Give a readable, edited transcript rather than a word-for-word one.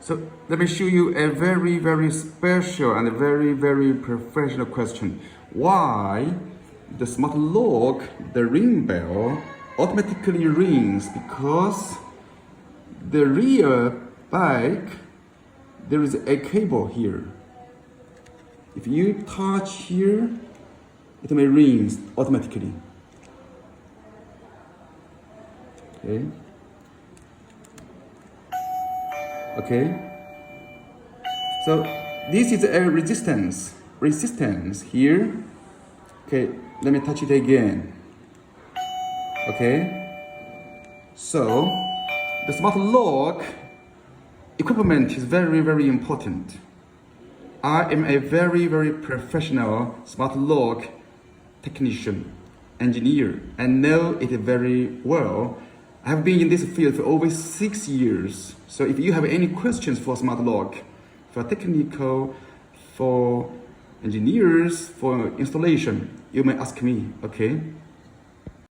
So let me show you a very special and a very professional question. Why the smart lock, the ring bell, automatically rings? Because the rear back, there is a cable here. If you touch here, it may ring automatically. Okay. Okay. So this is a resistance here. Okay, let me touch it again. Okay. So the smart lock equipment is very important. I am a very professional smart lock technician, engineer, and know it very well. I have been in this field for over 6 years. So if you have any questions for smart lock, for technical, for engineers, for installation, you may ask me, okay?